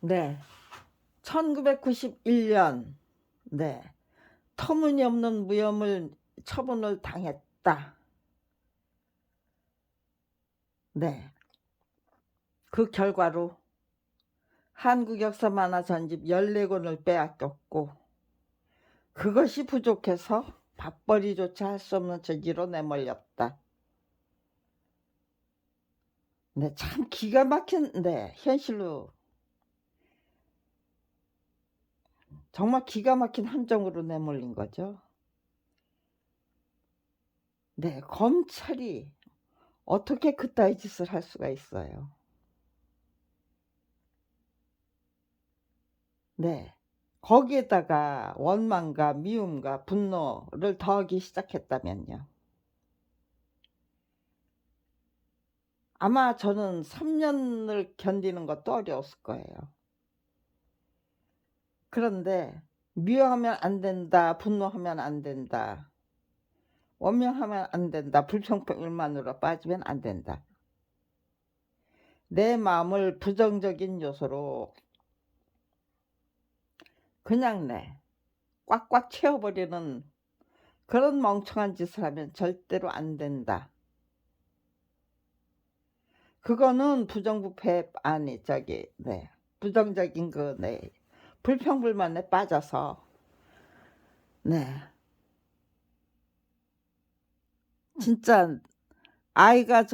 네. 1991년, 네. 터무니없는 무혐의 처분을 당했다. 네. 그 결과로 한국 역사 만화 전집 14권을 빼앗겼고, 그것이 부족해서 밥벌이조차 할 수 없는 처지로 내몰렸다. 네, 참 기가 막힌, 네, 현실로 정말 기가 막힌 함정으로 내몰린 거죠. 네, 검찰이 어떻게 그따위 짓을 할 수가 있어요. 네. 거기에다가 원망과 미움과 분노를 더하기 시작했다면요. 아마 저는 3년을 견디는 것도 어려웠을 거예요. 그런데 미워하면 안 된다, 분노하면 안 된다, 원망하면 안 된다, 불평불만으로 빠지면 안 된다. 내 마음을 부정적인 요소로 그냥 꽉꽉 채워버리는 그런 멍청한 짓을 하면 절대로 안 된다. 그거는 부정부패 아니 부정적인 불평불만에 빠져서 진짜 아이가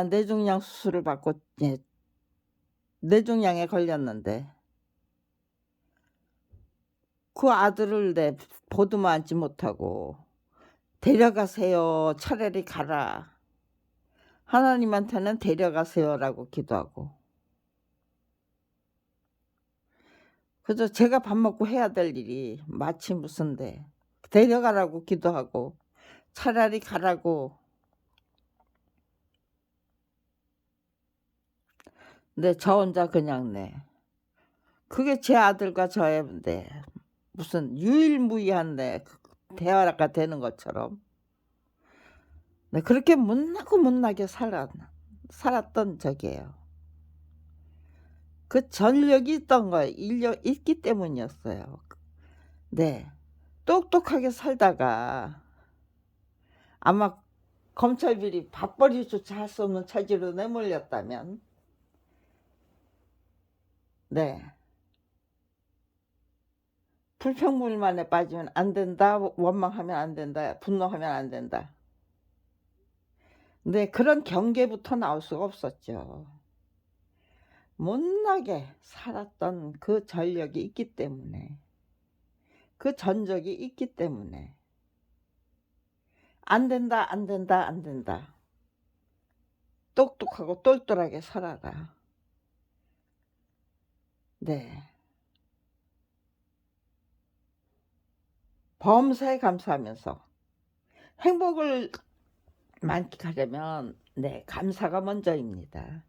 뇌종양 수술을 받고 뇌종양에 걸렸는데 그 아들을 보듬어 안지 못하고 데려가세요, 차라리 가라, 하나님한테는 데려가세요라고 기도하고, 그저 제가 밥 먹고 해야 될 일이 마치 무슨 데려가라고 기도하고 차라리 가라고. 저 혼자 그냥 그게 제 아들과 저의 무슨 유일무이한 대화가 되는 것처럼 그렇게 못나게 살았던 적이에요. 그 전력이 있던 거예요. 있기 때문이었어요. 똑똑하게 살다가 아마 검찰 비리 밥벌이조차 할 수 없는 처지로 내몰렸다면 불평불만에 빠지면 안 된다, 원망하면 안 된다, 분노하면 안 된다. 그런 경계부터 나올 수가 없었죠. 못나게 살았던 그 전력이 있기 때문에, 그 전적이 있기 때문에 안 된다, 안 된다, 안 된다. 똑똑하고 똘똘하게 살아라. 범사에 감사하면서 행복을 만끽하려면 감사가 먼저입니다.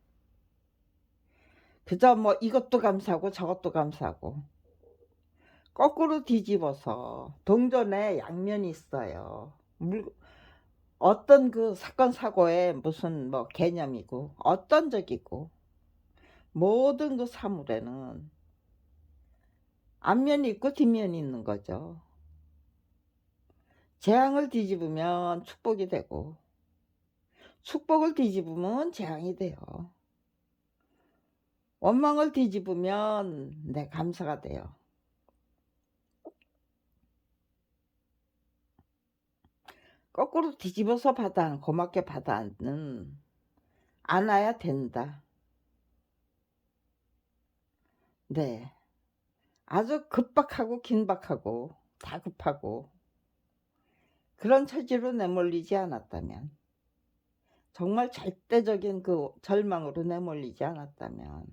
그저 이것도 감사하고 저것도 감사하고 거꾸로 뒤집어서 동전에 양면이 있어요. 어떤 그 사건 사고의 무슨 개념이고 어떤 적이고 모든 그 사물에는 앞면이 있고 뒷면이 있는 거죠. 재앙을 뒤집으면 축복이 되고 축복을 뒤집으면 재앙이 돼요. 원망을 뒤집으면 감사가 돼요. 거꾸로 뒤집어서 고맙게 안아야 된다. 아주 급박하고 긴박하고 다급하고 그런 처지로 내몰리지 않았다면, 정말 절대적인 그 절망으로 내몰리지 않았다면,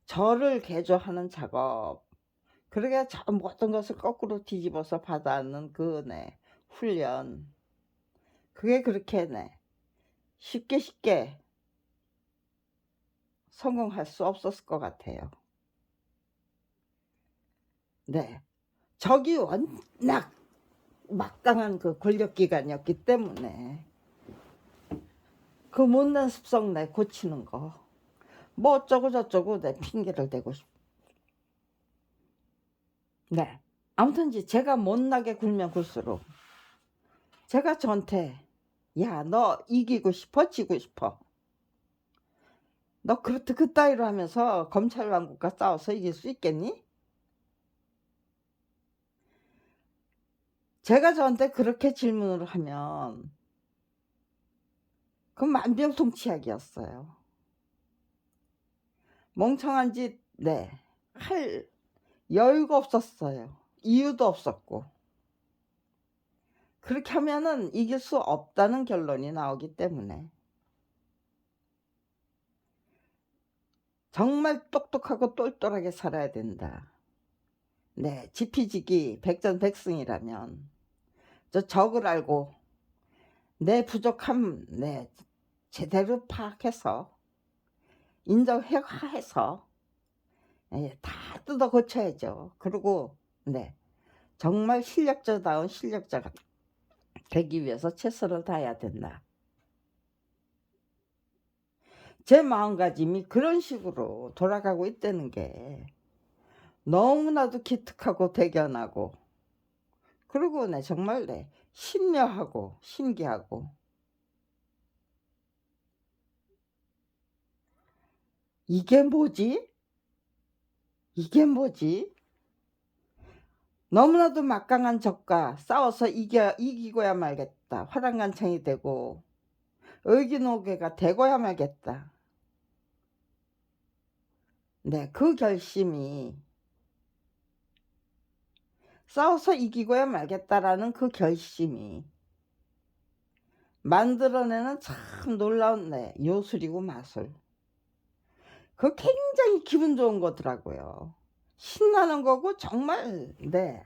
저를 개조하는 작업, 그러게 모든 것을 거꾸로 뒤집어서 받아안는 훈련, 그게 그렇게 쉽게 성공할 수 없었을 것 같아요. 적이 워낙 막강한 그 권력기관이었기 때문에 그 못난 습성 고치는 거, 뭐 어쩌고 저쩌고 내 핑계를 대고 네. 아무튼지 제가 못나게 굴면 굴수록 제가 저한테 야, 너 이기고 싶어? 지고 싶어? 너 그따위로 하면서 검찰 왕국과 싸워서 이길 수 있겠니? 제가 저한테 그렇게 질문을 하면 그건 만병통치약이었어요. 멍청한 짓, 네, 할 여유가 없었어요. 이유도 없었고. 그렇게 하면은 이길 수 없다는 결론이 나오기 때문에 정말 똑똑하고 똘똘하게 살아야 된다. 네, 지피지기 백전백승이라면 저 적을 알고 내 부족함 네, 제대로 파악해서 인정해서 다 뜯어 고쳐야죠. 그리고 네, 정말 실력자다운 실력자가 되기 위해서 최선을 다해야 된다. 제 마음가짐이 그런 식으로 돌아가고 있다는 게 너무나도 기특하고 대견하고 그리고 네, 정말 네, 신묘하고 신기하고 이게 뭐지? 이게 뭐지? 너무나도 막강한 적과 싸워서 이기고야 말겠다. 화랑간창이 되고 의기노계가 되고야 말겠다. 네, 그 결심이 싸워서 이기고야 말겠다라는 그 결심이 만들어내는 참 놀라운 네, 요술이고 마술. 그 굉장히 기분 좋은 거더라고요. 신나는 거고 정말 네.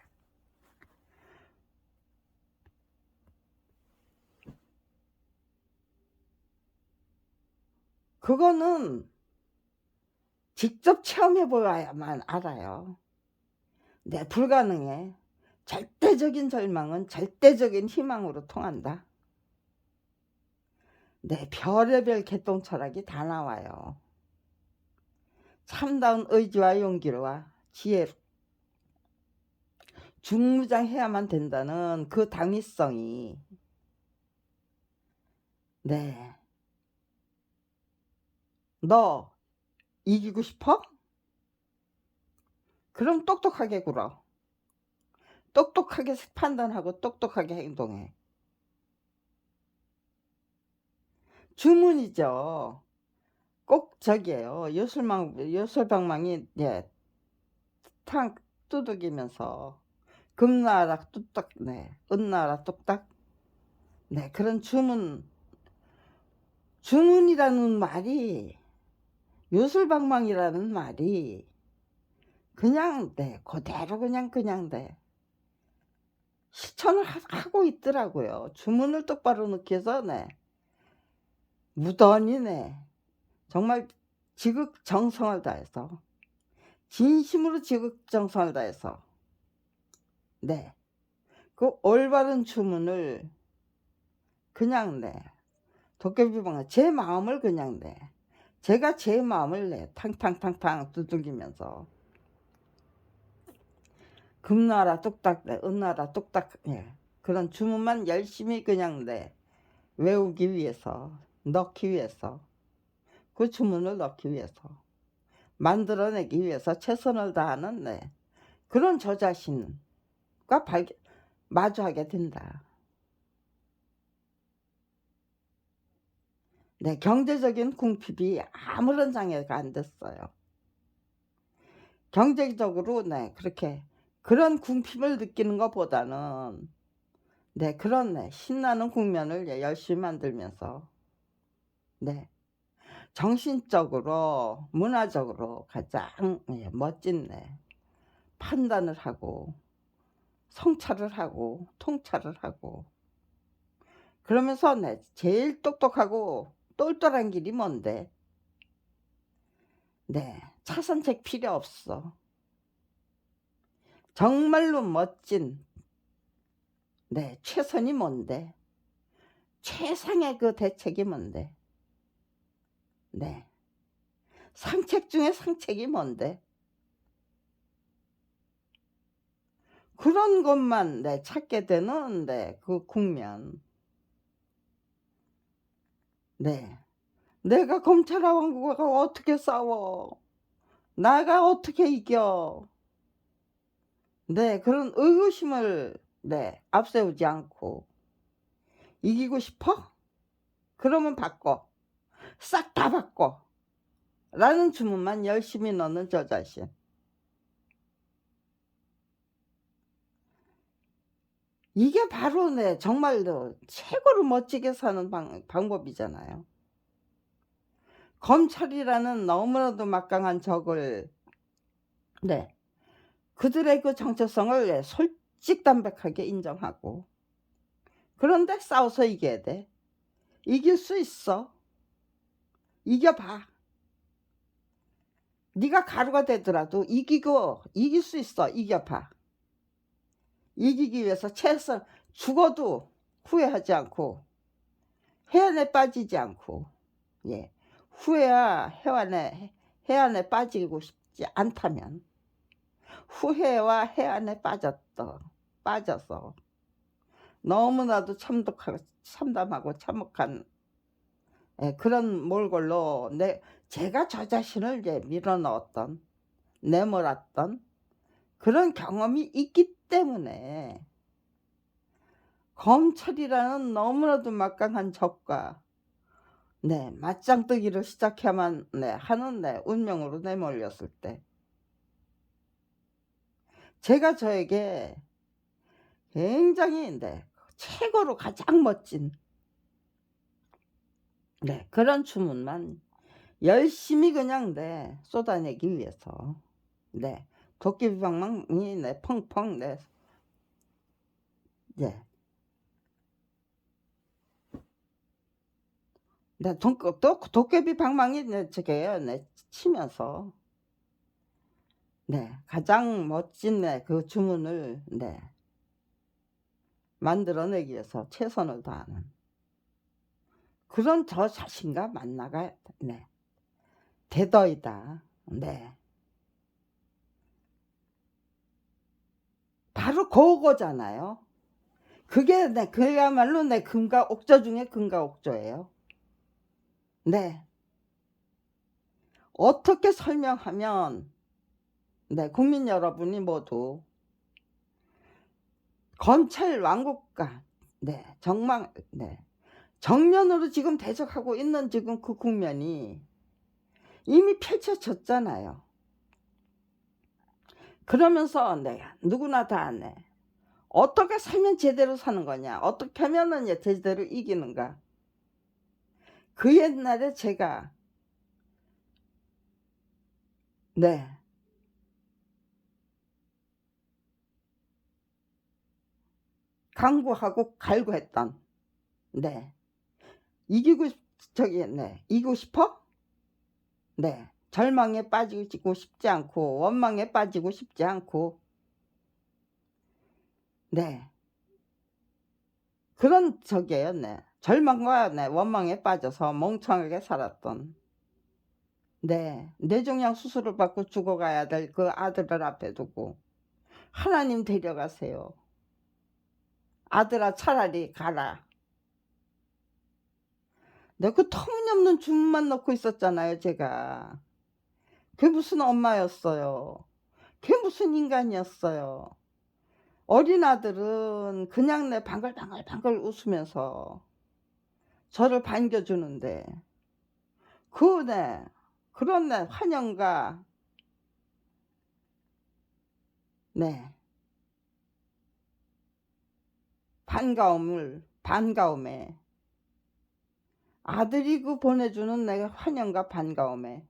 그거는 직접 체험해 보아야만 알아요. 네, 불가능해. 절대적인 절망은 절대적인 희망으로 통한다. 네, 별의별 개똥 철학이 다 나와요. 참다운 의지와 용기와 지혜로 중무장해야만 된다는 그 당위성이 네, 너 이기고 싶어? 그럼 똑똑하게 굴어. 똑똑하게 판단하고 똑똑하게 행동해. 주문이죠. 꼭 저기에요. 요술방망이 예, 탕 두들기면서 금나라 뚝딱 네, 은나라 뚝딱 네, 그런 주문이라는 말이 요술방망이라는 말이 그냥 네, 그대로 그냥 네. 실천을 하고 있더라고요. 주문을 똑바로 넣기 위해서 네. 무던히 네. 정말 지극정성을 다해서 진심으로 지극정성을 다해서 네. 그 올바른 주문을 그냥 네. 도깨비방아 제 마음을 그냥 네. 제가 제 마음을 네. 탕탕탕탕 두들기면서 금나라 뚝딱 네. 은나라 뚝딱 예. 그런 주문만 열심히 그냥 네. 외우기 위해서 넣기 위해서 그 주문을 넣기 위해서 만들어내기 위해서 최선을 다하는 네. 그런 저 자신과 마주하게 된다. 네, 경제적인 궁핍이 아무런 장애가 안 됐어요. 경제적으로 네, 그렇게 그런 궁핍을 느끼는 것보다는 네, 그런 네, 신나는 국면을 네, 열심히 만들면서 네, 정신적으로 문화적으로 가장 네, 멋진 네, 판단을 하고 성찰을 하고 통찰을 하고 그러면서 네, 제일 똑똑하고 똘똘한 길이 뭔데? 네, 차선책 필요 없어. 정말로 멋진 네, 최선이 뭔데? 최상의 그 대책이 뭔데? 네, 상책 중에 상책이 뭔데? 그런 것만 네 찾게 되는 그 국면. 네. 내가 검찰하고 어떻게 싸워? 내가 어떻게 이겨? 네. 그런 의구심을 앞세우지 않고 '이기고 싶어? 그러면 바꿔. 싹 다 바꿔.' 라는 주문만 열심히 넣는 저 자신. 이게 바로 정말로 최고로 멋지게 사는 방법이잖아요. 검찰이라는 너무나도 막강한 적을 네 그들의 그 정체성을 솔직담백하게 인정하고 그런데 싸워서 이겨야 돼. 이길 수 있어. 이겨 봐. 네가 가루가 되더라도 이길 수 있어. 이겨 봐. 이기기 위해서 최선 죽어도 후회하지 않고 해안에 빠지지 않고 예. 후회와 해안에 빠지고 싶지 않다면 후회와 해안에 빠져서 너무나도 참담하고 참혹한 그런 몰골로 제가 저 자신을 밀어 넣었던 내몰았던 그런 경험이 있기 때문에 검찰이라는 너무나도 막강한 적과 맞짱뜨기를 시작해야만 하는 운명으로 내몰렸을 때 제가 저에게 굉장히 최고로 가장 멋진 그런 주문만 열심히 그냥 쏟아내기 위해서 도깨비 방망이 펑펑 또 도깨비 방망이 저게요 치면서 가장 멋진 그 주문을 만들어내기 위해서 최선을 다하는 그런 저 자신과 만나가 되더이다. 바로 그거잖아요. 그게 그야말로 금과 옥조 중에 금과 옥조예요. 어떻게 설명하면 국민 여러분이 모두 검찰 왕국과 정말 정면으로 지금 대적하고 있는 지금 그 국면이 이미 펼쳐졌잖아요. 그러면서 누구나 다 어떻게 살면 제대로 사는 거냐, 어떻게 하면은 제대로 이기는가. 그 옛날에 제가 강구하고 갈구했던 이기고 이기고 싶어? 절망에 빠지고 싶지 않고 원망에 빠지고 싶지 않고 그런 적이에요. 절망과 원망에 빠져서 멍청하게 살았던 뇌종양 수술을 받고 죽어가야 될 그 아들을 앞에 두고 하나님 데려가세요. 아들아 차라리 가라. 그 터무니없는 주문만 넣고 있었잖아요. 제가. 그게 무슨 엄마였어요. 그게 무슨 인간이었어요. 어린 아들은 그냥 방글방글 웃으면서 저를 반겨주는데 그런 환영과 반가움에 아들이 보내주는 환영과 반가움에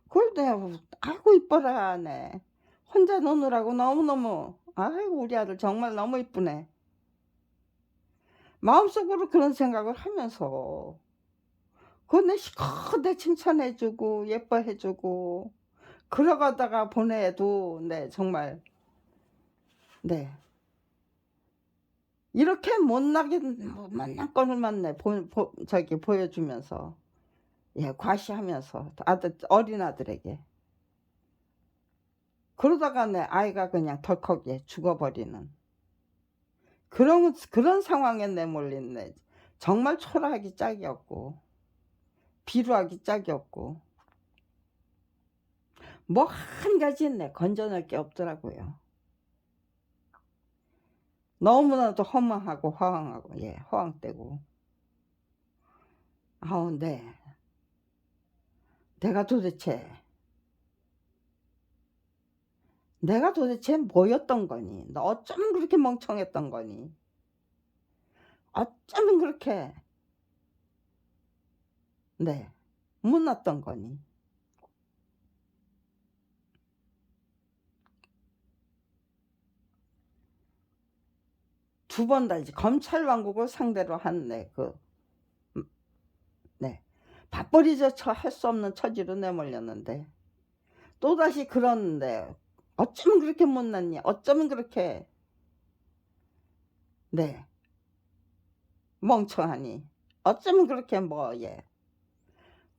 그걸 아이고 이뻐라 혼자 노느라고 너무너무 아이고 우리 아들 정말 너무 이쁘네 마음속으로 그런 생각을 하면서 그거 시커먼 칭찬해주고 예뻐해주고 그러가다가 보내도 정말 이렇게 못난 꼴만 보여주면서 예, 과시하면서 어린아들에게. 그러다가 내 아이가 그냥 덜컥 죽어버리는 그런 상황에 내몰린 정말 초라하기 짝이 없고 비루하기 짝이 없고 뭐 한 가지 건져낼 게 없더라고요. 너무나도 허망하고 허황하고 허황되고. 아우 내가 도대체 뭐였던 거니? 너 어쩌면 그렇게 멍청했던 거니? 어쩌면 그렇게 못났던 거니? 두 번 다 이제 검찰 왕국을 상대로 한 밥벌이조차 할 수 없는 처지로 내몰렸는데 또다시 그런데 어쩌면 그렇게 못났니? 어쩌면 그렇게 멍청하니? 어쩌면 그렇게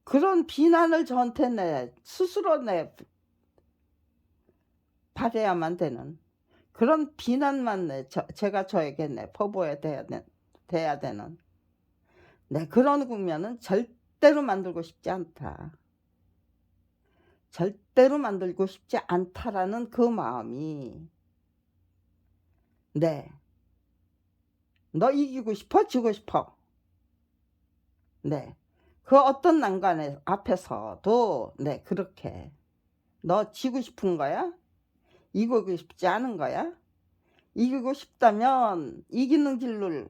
그런 비난을 저한테 스스로 받아야만 되는 그런 비난만 제가 저에게 퍼부어야 돼야 되는 그런 국면은 절대로 만들고 싶지 않다. 절대로 만들고 싶지 않다라는 그 마음이 너 이기고 싶어? 지고 싶어? 그 어떤 난관 앞에서도 그렇게 너 지고 싶은 거야? 이기고 싶지 않은 거야? 이기고 싶다면 이기는 길로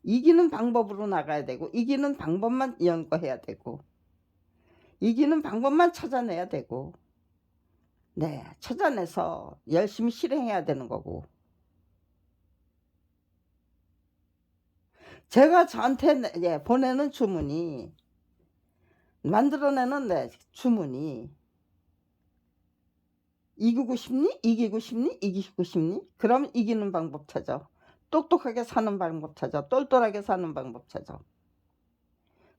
이기는 방법으로 나가야 되고 이기는 방법만 연구해야 되고 이기는 방법만 찾아내야 되고 찾아내서 열심히 실행해야 되는 거고. 제가 저한테 보내는 주문이 만들어내는 주문이 이기고 싶니? 이기고 싶니? 이기고 싶니? 그럼 이기는 방법 찾아. 똑똑하게 사는 방법 찾아. 똘똘하게 사는 방법 찾아.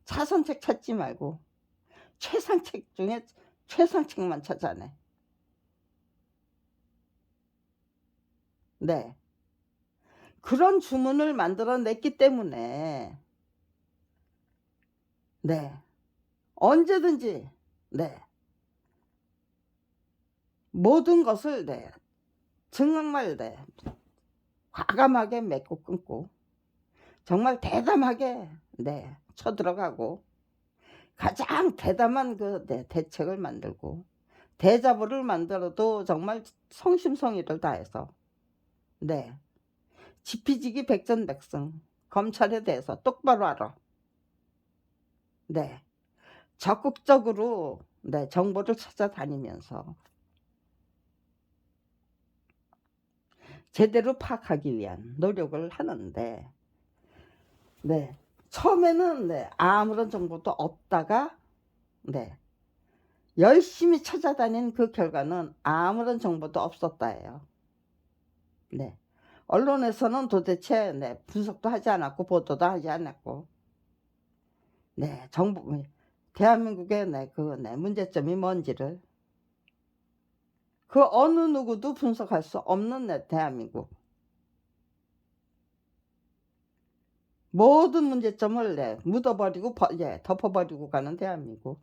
차선책 찾지 말고 최상책 중에 최상책만 찾아내. 그런 주문을 만들어냈기 때문에 언제든지 모든 것을 정말 과감하게 맺고 끊고 정말 대담하게 쳐들어가고 가장 대담한 대책을 만들고 대자보를 만들어도 정말 성심성의를 다해서 지피지기 백전백승 검찰에 대해서 똑바로 알아. 적극적으로 정보를 찾아다니면서 제대로 파악하기 위한 노력을 하는데 처음에는 아무런 정보도 없다가 열심히 찾아다닌 그 결과는 아무런 정보도 없었다예요. 언론에서는 도대체 분석도 하지 않았고 보도도 하지 않았고 정보 대한민국의 문제점이 뭔지를 그 어느 누구도 분석할 수 없는 대한민국 모든 문제점을 묻어버리고 덮어버리고 가는 대한민국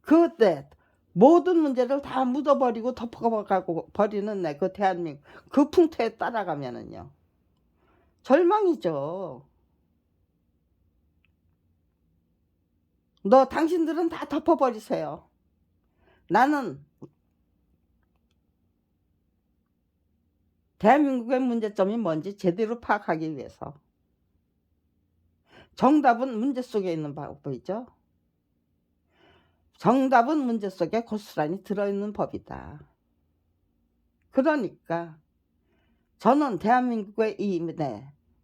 그때 모든 문제를 다 묻어버리고 덮어가고 버리는 그 대한민국 그 풍토에 따라가면은요 절망이죠. 당신들은 다 덮어버리세요. 나는 대한민국의 문제점이 뭔지 제대로 파악하기 위해서 정답은 문제 속에 있는 법이죠. 정답은 문제 속에 고스란히 들어있는 법이다. 그러니까 저는 대한민국의 이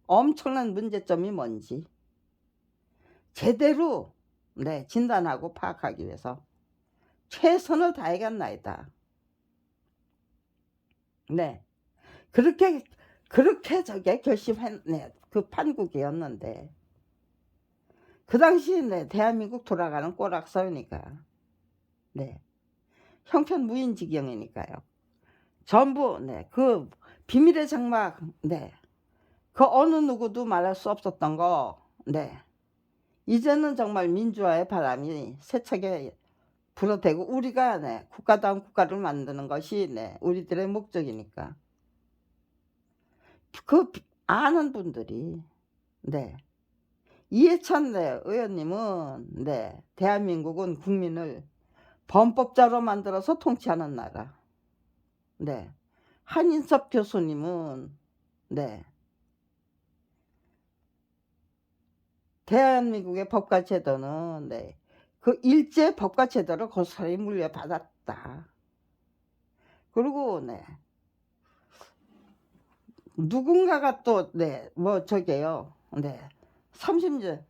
엄청난 문제점이 뭔지 제대로 진단하고 파악하기 위해서 최선을 다해갔나이다. 그렇게 그 판국이었는데 그 당시 네 대한민국 돌아가는 꼬락서니까 네 형편 무인지경이니까요. 전부 네 그 비밀의 장막 네 그 어느 누구도 말할 수 없었던 거 네 이제는 정말 민주화의 바람이 세차게 불어대고 우리가 네 국가다운 국가를 만드는 것이 네 우리들의 목적이니까 그 아는 분들이 네 이해찬 네 의원님은 네 대한민국은 국민을 범법자로 만들어서 통치하는 나라. 네. 한인섭 교수님은 네 대한민국의 법과 제도는 네 그 일제 법과 제도를 고스란히 물려받았다. 그리고 네 누군가가 또 네 뭐 저게요. 네 30년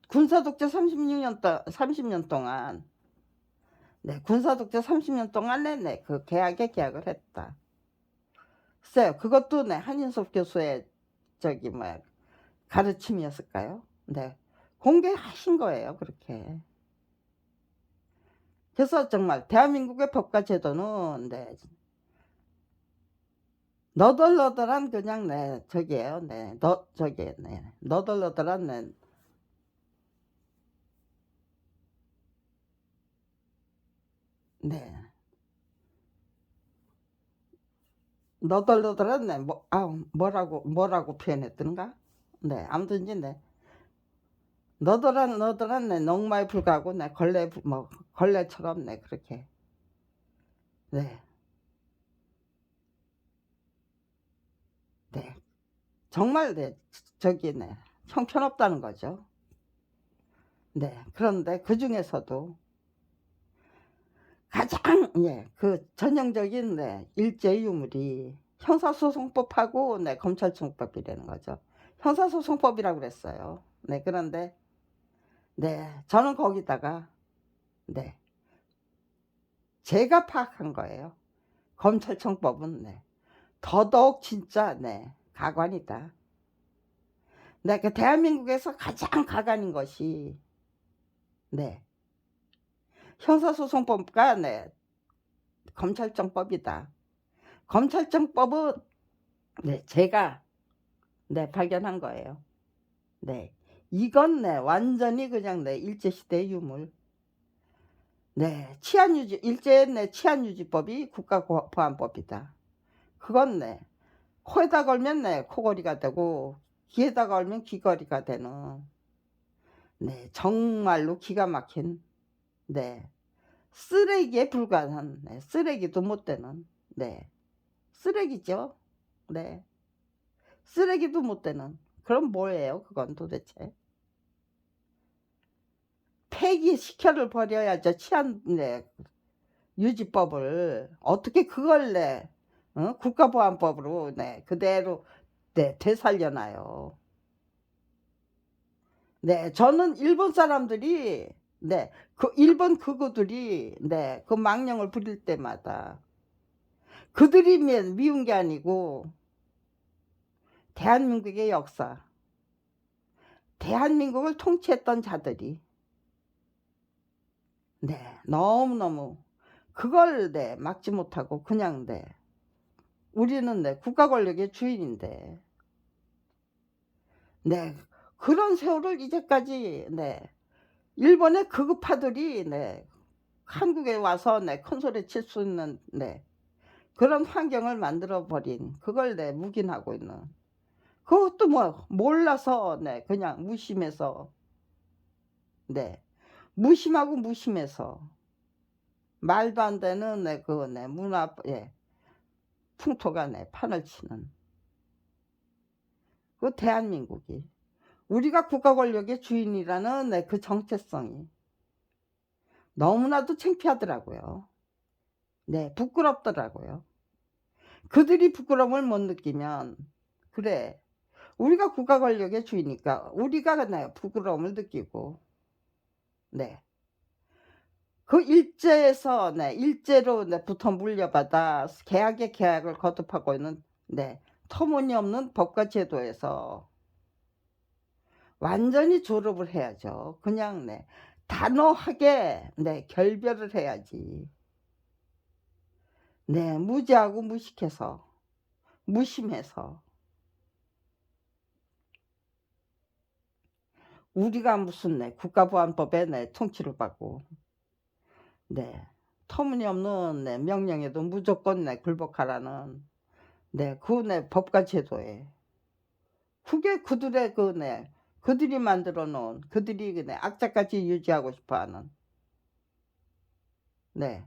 군사 독재 30년 동안 네 군사 독재 30년 동안에 네 그 계약을 했다. 글쎄요. 그것도 네 한인섭 교수의 저기 뭐야 가르침이었을까요? 네. 공개하신 거예요 그렇게. 그래서 정말 대한민국의 법과 제도는 네 너덜너덜한 그냥 네 저기예요. 네. 저기 네 너덜너덜한 네 네. 너덜너덜한 네 뭐라고 표현했던가? 네. 아무튼지 네 너덜한 네 녹말에 불과하고 네 걸레처럼 네 그렇게 네. 네. 정말 네 저기 네 형편없다는 거죠. 네. 그런데 그중에서도 가장 예 그 전형적인 네 일제 유물이 형사소송법하고 네 검찰청법이라는 거죠. 형사소송법이라고 그랬어요. 네. 그런데 네 저는 거기다가 네 제가 파악한 거예요. 검찰청법은 네 더더욱 진짜 네 가관이다. 네 그 대한민국에서 가장 가관인 것이 네 형사소송법과 네 검찰청법이다. 검찰청법은 네 제가 네 발견한 거예요. 네. 이건 네 완전히 그냥 네 일제 시대의 유물. 네. 치안유지 일제의 네 치안유지법이 국가보안법이다. 그건 네 코에다 걸면 네 코걸이가 되고 귀에다 걸면 귀걸이가 되는 네 정말로 기가 막힌 네 쓰레기에 불과한 네 쓰레기도 못 되는 네 쓰레기죠. 네. 쓰레기도 못 되는 그럼 뭐예요 그건 도대체? 폐기시켜를 버려야죠. 치안 네 유지법을 어떻게 그걸 네 국가보안법으로 네 그대로 네 되살려놔요. 네 저는 일본 사람들이 네 그 일본 극우들이 네 그 망령을 부릴 때마다 그들이 미운 게 아니고 대한민국의 역사, 대한민국을 통치했던 자들이 네 너무너무 그걸 네 막지 못하고 그냥 네 우리는 네 국가 권력의 주인인데 네 그런 세월을 이제까지 네 일본의 극우파들이 네 한국에 와서 네 큰소리 칠 수 있는 네 그런 환경을 만들어 버린 그걸 네 묵인하고 있는 그것도 뭐 몰라서 네 그냥 무심해서 네 무심하고 무심해서 말도 안 되는 네 그 네 문화 예 풍토가 네 판을 치는 그 대한민국이 우리가 국가 권력의 주인이라는 네 그 정체성이 너무나도 창피하더라고요. 네 부끄럽더라고요. 그들이 부끄러움을 못 느끼면 그래 우리가 국가 권력의 주이니까 우리가 네 부끄러움을 느끼고 네 그 일제에서 네 일제로 네 부터 물려받아 계약의 계약을 거듭하고 있는 네 터무니없는 법과 제도에서 완전히 졸업을 해야죠. 그냥 네 단호하게 네 결별을 해야지. 네 무지하고 무식해서 무심해서 우리가 무슨 네 국가보안법에 네 통치를 받고 네 터무니없는 네 명령에도 무조건 네 굴복하라는 네 그 네 법과 제도에 그게 그들의 그 네 그들이 만들어 놓은 그들이 그 네 악착같이 유지하고 싶어 하는 네.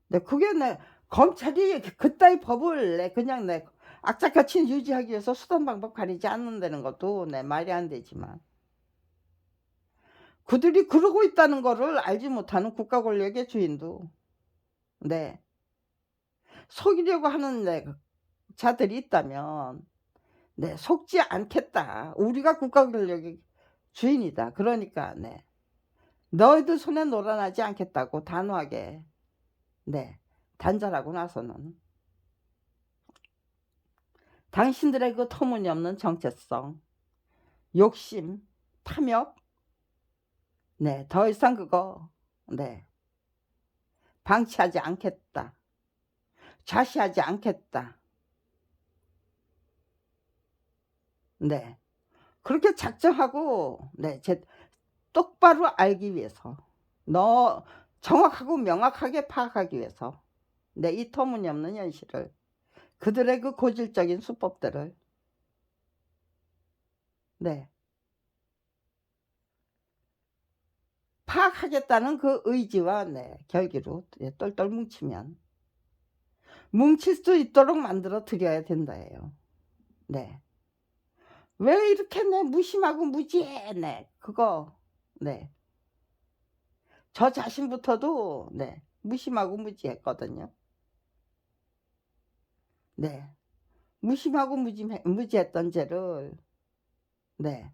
네 그게 네 검찰이 그따위 법을 네 그냥 네 악착같이 유지하기 위해서 수단 방법 가리지 않는다는 것도 네 말이 안 되지만 그들이 그러고 있다는 거를 알지 못하는 국가 권력의 주인도 네 속이려고 하는 네 자들이 있다면 네 '속지 않겠다. 우리가 국가 권력의 주인이다.' 그러니까 네 '너희들 손에 놀아나지 않겠다.'고 단호하게 네 단절하고 나서는 당신들의 그 터무니없는 정체성, 욕심, 탐욕 네 더 이상 그거 네 방치하지 않겠다. 좌시하지 않겠다. 네. 그렇게 작정하고 네 제 똑바로 알기 위해서 너 정확하고 명확하게 파악하기 위해서 네 이 터무니없는 현실을 그들의 그 고질적인 수법들을 네 파악하겠다는 그 의지와 네 결기로 예 똘똘 뭉치면 뭉칠 수 있도록 만들어 드려야 된다예요. 네. 왜 이렇게 네 무심하고 무지해 네 그거 네. 저 자신부터도 네 무심하고 무지했거든요. 네. 무심하고 무지했던 죄를 네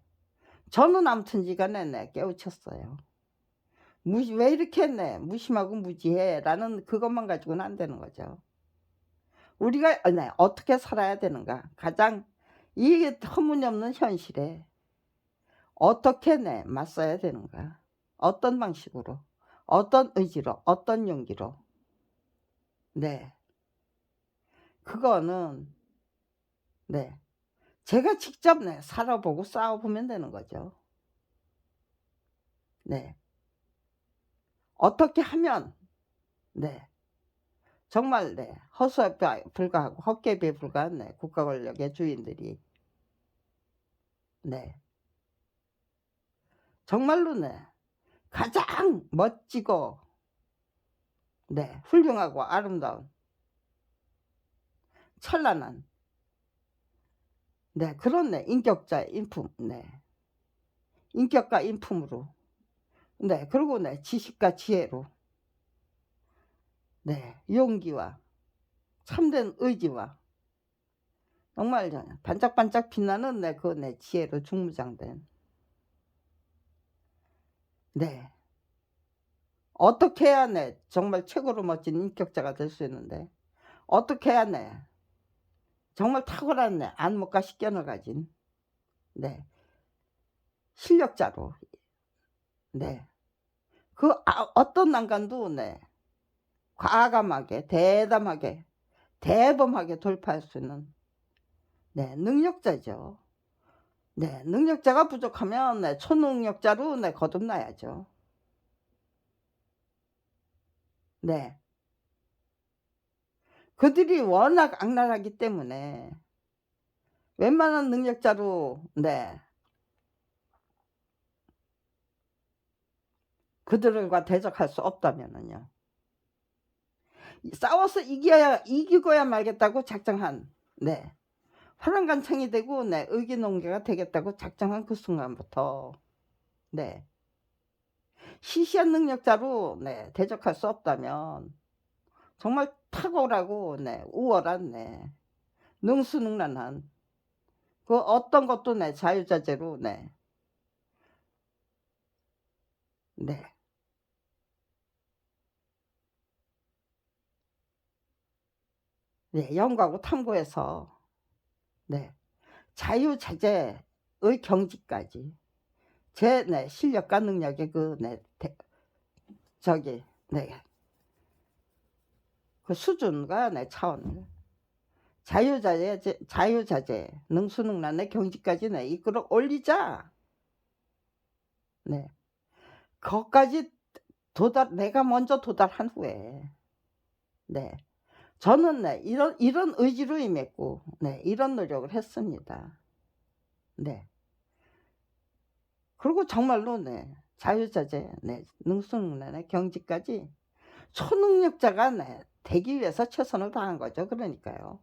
저는 아무튼 지간에 네 깨우쳤어요. 무시 '왜 이렇게 네 무심하고 무지해.'라는 그것만 가지고는 안 되는 거죠. 우리가 네 어떻게 살아야 되는가. 가장 이 터무니없는 현실에 어떻게 네 맞서야 되는가. 어떤 방식으로 어떤 의지로 어떤 용기로 네 그거는 네 제가 직접 네 살아보고 싸워 보면 되는 거죠. 네. 어떻게 하면 네 정말 네 허수아비 불가하고 헛개비에 불과한 네 국가 권력의 주인들이 네 정말로 네 가장 멋지고 네 훌륭하고 아름다운 찬란한 네 그런 네 인격자의 인품 네 인격과 인품으로 네 그리고 네 지식과 지혜로 네 용기와 참된 의지와 정말 반짝반짝 빛나는 네 그 네 지혜로 중무장된 네 어떻게 해야 네 정말 최고로 멋진 인격자가 될 수 있는데 어떻게 해야 네 정말 탁월한 네 안목과 식견을 가진 네 실력자로 네 그 어떤 난관도 네 과감하게 대담하게 대범하게 돌파할 수 있는 네 능력자죠. 네 능력자가 부족하면 네 초능력자로 네 거듭나야죠. 네. 그들이 워낙 악랄하기 때문에 웬만한 능력자로 네 그들과 대적할 수 없다면은요. 싸워서 이기고야 말겠다고 작정한 네 화랑간창이 되고 네 의기농개가 되겠다고 작정한 그 순간부터 네 시시한 능력자로 네 대적할 수 없다면 정말 탁월하고 네 우월한 네 능수능란한 그 어떤 것도 네 자유자재로 네 네. 네 연구하고 탐구해서 네 자유자재의 경지까지 제 실력과 능력의 저기 그 수준과 차원을 자유자재 능수능란의 경지까지 이끌어 올리자. 거기까지 내가 먼저 도달한 후에 저는 이런 의지로 임했고 이런 노력을 했습니다. 그리고 정말로 자유자재 능수능란의 경지까지 초능력자가 되기 위해서 최선을 다한 거죠. 그러니까요.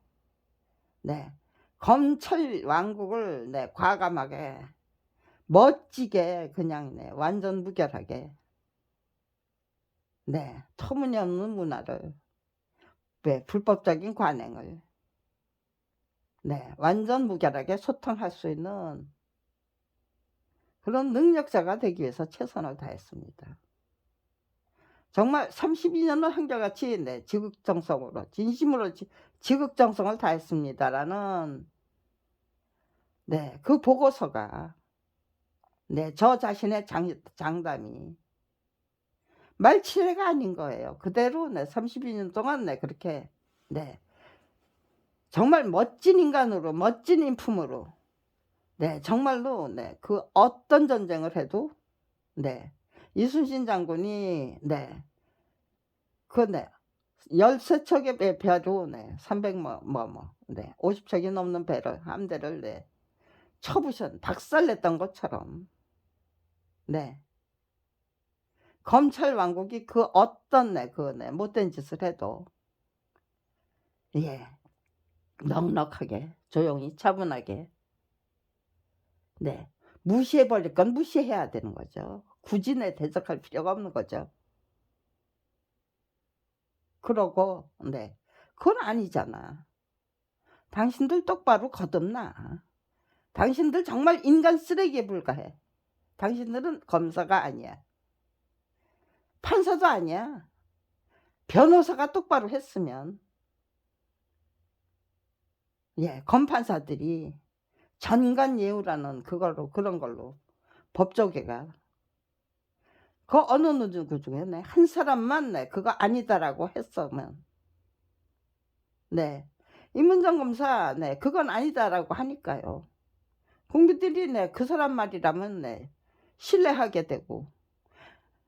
검찰 왕국을 과감하게 멋지게 그냥 완전 무결하게 터무니없는 문화를 불법적인 관행을 완전 무결하게 소통할 수 있는 그런 능력자가 되기 위해서 최선을 다했습니다. 정말 32년을 한결같이 지극정성으로 진심으로 지극정성을 다했습니다라는 그 보고서가 저 자신의 장담이 말치레가 아닌 거예요. 그대로 32년 동안 그렇게 정말 멋진 인간으로 멋진 인품으로 정말로 그 어떤 전쟁을 해도 이순신 장군이 그 13척의 배로 300 50척이 넘는 배를 함대를 박살냈던 것처럼 검찰 왕국이 그 어떤 못된 짓을 해도 넉넉하게 조용히 차분하게 무시해버릴 건 무시해야 되는 거죠. 굳이 대적할 필요가 없는 거죠. 그러고 그건 아니잖아. 당신들 똑바로 거듭나. 당신들 정말 인간 쓰레기에 불과해. 당신들은 검사가 아니야. 판사도 아니야. 변호사가 똑바로 했으면 검판사들이 전관예우라는 그런 걸로 법조계가 그 어느 누구 중에 한 사람만 그거 아니다라고 했으면 임은정 검사 그건 아니다라고 하니까요. 국민들이 그 사람 말이라면 신뢰하게 되고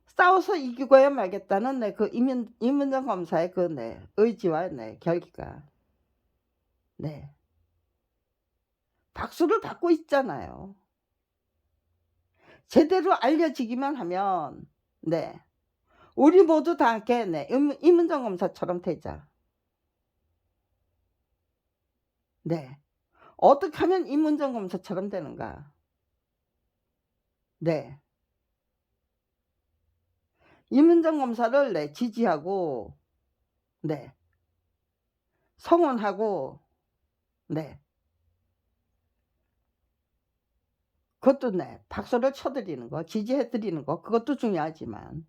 싸워서 이기고야 말겠다는 그 임은정 검사의 그 의지와 결기가 박수를 받고 있잖아요. 제대로 알려지기만 하면 우리 모두 다 이렇게 임은정 검사처럼 되자. 어떻게 하면 임은정 검사처럼 되는가? 임은정 검사를 지지하고 성원하고 그것도 박수를 쳐드리는 거, 지지해드리는 거, 그것도 중요하지만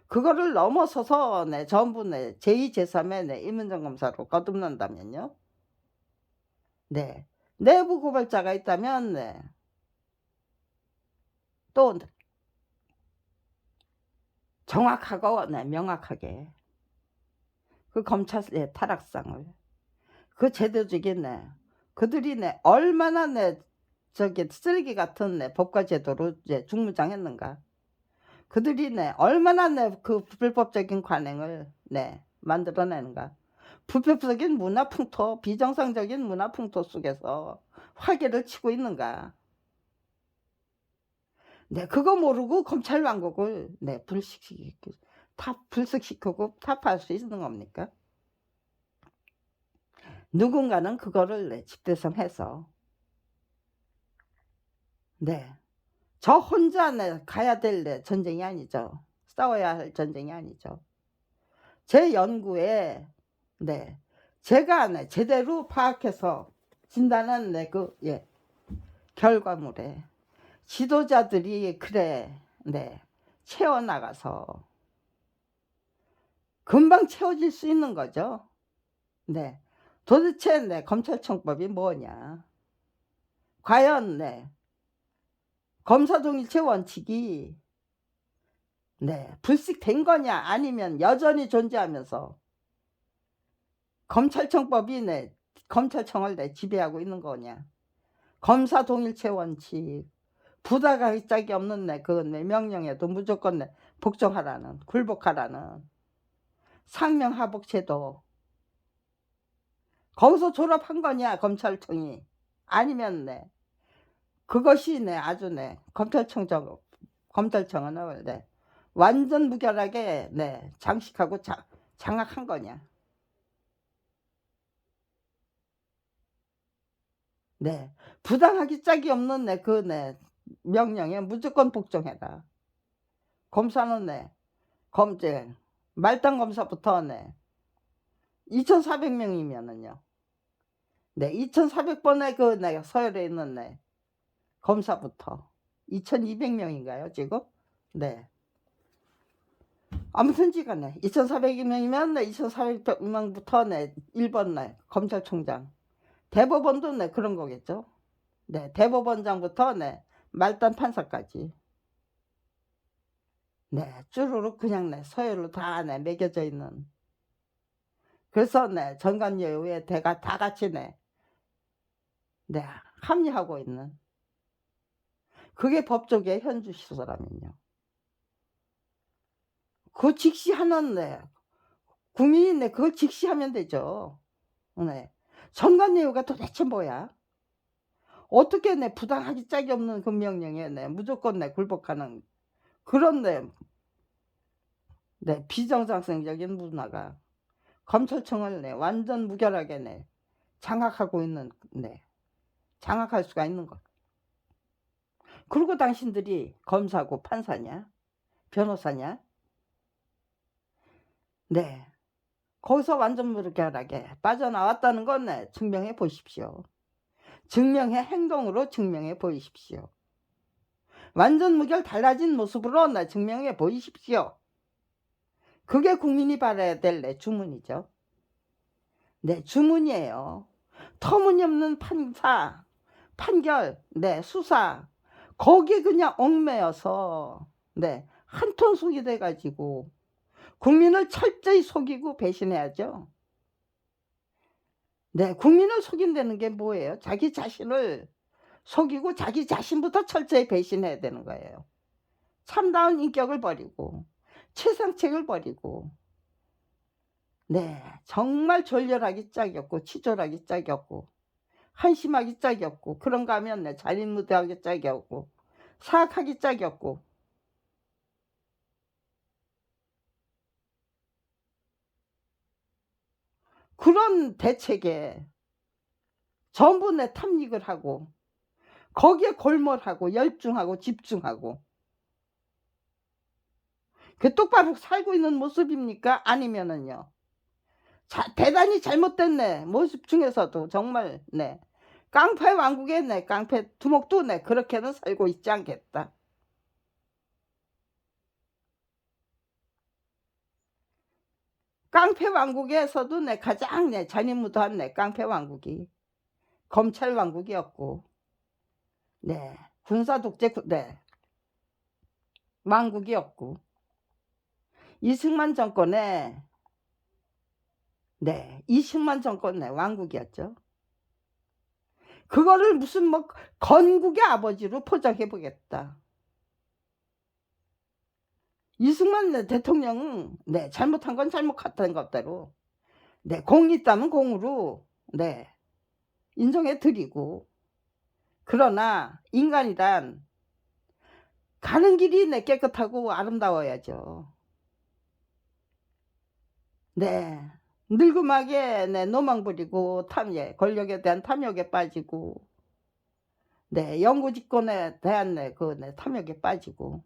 그거를 넘어서서 전부 제2, 제3의 임은정 검사로 거듭난다면요. 내부 고발자가 있다면 또 정확하고 명확하게 그 검찰의 타락상을 그 제도적인 그들이 얼마나 저기 쓰레기 같은 법과 제도로 중무장했는가. 그들이 얼마나 그 불법적인 관행을 만들어내는가. 불법적인 문화풍토, 비정상적인 문화풍토 속에서 활개를 치고 있는가. 그거 모르고 검찰 왕국을 불식시키고 타파할 수 있는 겁니까? 누군가는 그거를 집대성해서 저 혼자 가야 될 전쟁이 아니죠. 싸워야 할 전쟁이 아니죠. 제 연구에 제가 제대로 파악해서 진단한 결과물에 지도자들이 채워나가서 금방 채워질 수 있는 거죠. 도대체 검찰청법이 뭐냐. 과연 네 검사동일체 원칙이 네 불식된 거냐, 아니면 여전히 존재하면서 검찰청법이 네 검찰청을 네 지배하고 있는 거냐. 검사동일체 원칙, 부당하기 짝이 없는 네 그 네 명령에도 무조건 네 복종하라는, 굴복하라는 상명하복제도, 거기서 졸업한 거냐 검찰청이. 아니면 네 그것이 네 아주 네 검찰청은 네 완전 무결하게 네 장식하고 장악한 거냐. 네 부당하기 짝이 없는 네 그 네 명령에 무조건 복종해라. 검사는 네 검제 말단 검사부터 네 2,400명이면은요 네 2,400번의 그 네 서열에 있는 네 검사부터 2,200명인가요 지금? 네 아무튼지간에 2,400명이면 네 2,400명부터 네 1번 네 검찰총장, 대법원도 네 그런 거겠죠. 네 대법원장부터 네 말단 판사까지 네 쭈루룩 그냥 네 서열로 다 네 매겨져 있는. 그래서 네 전관예우에 다 같이 네 합리하고 있는, 그게 법조계의 현주 시소라면요. 그 직시하는 네 국민이 네 그걸 직시하면 되죠. 네 전관예우가 도대체 뭐야? 어떻게 내 부당하기 짝이 없는 그 명령에 내 무조건 내 굴복하는 그런 내 비정상적인 문화가 검찰청을 내 완전 무결하게 내 장악하고 있는 장악할 수가 있는 것. 그리고 당신들이 검사고 판사냐 변호사냐? 네 거기서 완전 무결하게 빠져나왔다는 건 네 증명해 보십시오. 증명해, 행동으로 증명해 보이십시오. 완전 무결 달라진 모습으로 네 증명해 보이십시오. 그게 국민이 받아야 될 내 주문이죠. 네 주문이에요. 터무니없는 판결 네 수사 거기에 그냥 얽매여서 네 한 톤 속이 돼 가지고 국민을 철저히 속이고 배신해야죠. 네 국민을 속인다는 게 뭐예요? 자기 자신을 속이고 자기 자신부터 철저히 배신해야 되는 거예요. 참다운 인격을 버리고 최상책을 버리고 네 정말 졸렬하기 짝이 없고 치졸하기 짝이 없고 한심하기 짝이 없고 그런가 하면 네 잔인무도하기 짝이 없고 사악하기 짝이 없고 그런 대책에 전부 내 탐닉을 하고 거기에 골몰하고 열중하고 집중하고 그 똑바로 살고 있는 모습입니까? 아니면은요 대단히 잘못된 내 모습 중에서도 정말 네 깡패 왕국의 내 깡패 두목도 네 그렇게는 살고 있지 않겠다. 깡패 왕국에서도 내 가장 내 잔인무도한 내 깡패 왕국이 검찰 왕국이었고 네 군사 독재 네 왕국이었고 이승만 정권의 네 이승만 정권의 왕국이었죠. 그거를 무슨 뭐 건국의 아버지로 포장해 보겠다. 이승만 대통령은 네 잘못한 건 잘못했다는 것대로 네 공이 있다면 공으로 네 인정해 드리고, 그러나 인간이란 가는 길이 네 깨끗하고 아름다워야죠. 네 늙음하게 네 노망 부리고 권력에 대한 탐욕에 빠지고 네 영구집권에 대한 탐욕에 빠지고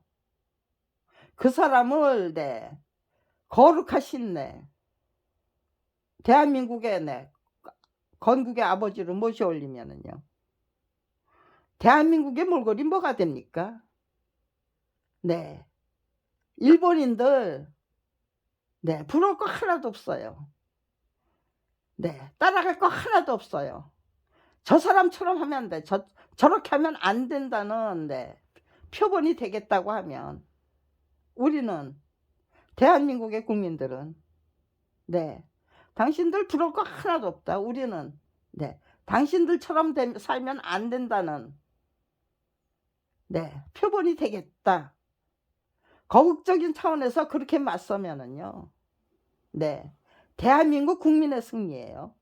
그 사람을 네 거룩하신 대한민국의 건국의 아버지로 모셔 올리면은요 대한민국의 몰골이 뭐가 됩니까? 네 일본인들 네 부러울 거 하나도 없어요. 네 따라갈 거 하나도 없어요. 저 사람처럼 하면 안 돼. 저렇게 하면 안 된다는 네, 표본이 되겠다고 하면 우리는 대한민국의 국민들은 네, 당신들 부러울 거 하나도 없다. 우리는 네, 당신들처럼 살면 안 된다는 네, 표본이 되겠다. 거국적인 차원에서 그렇게 맞서면은요. 네, 대한민국 국민의 승리예요.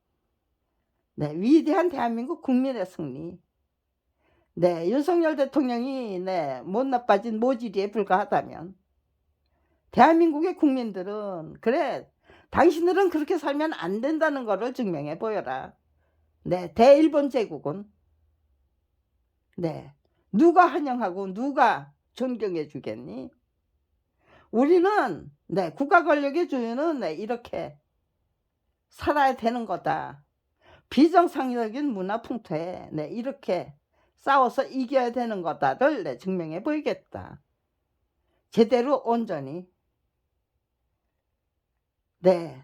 네, 위대한 대한민국 국민의 승리. 네, 윤석열 대통령이 네, 못 나빠진 모질이에 불과하다면 대한민국의 국민들은 그래 당신들은 그렇게 살면 안 된다는 것을 증명해 보여라. 네, 대일본 제국은 네, 누가 환영하고 누가 존경해 주겠니? 우리는 네, 국가 권력의 주인은 네, 이렇게 살아야 되는 거다. 비정상적인 문화 풍토에 네, 이렇게 싸워서 이겨야 되는 거다를 네, 증명해 보이겠다. 제대로 온전히 네.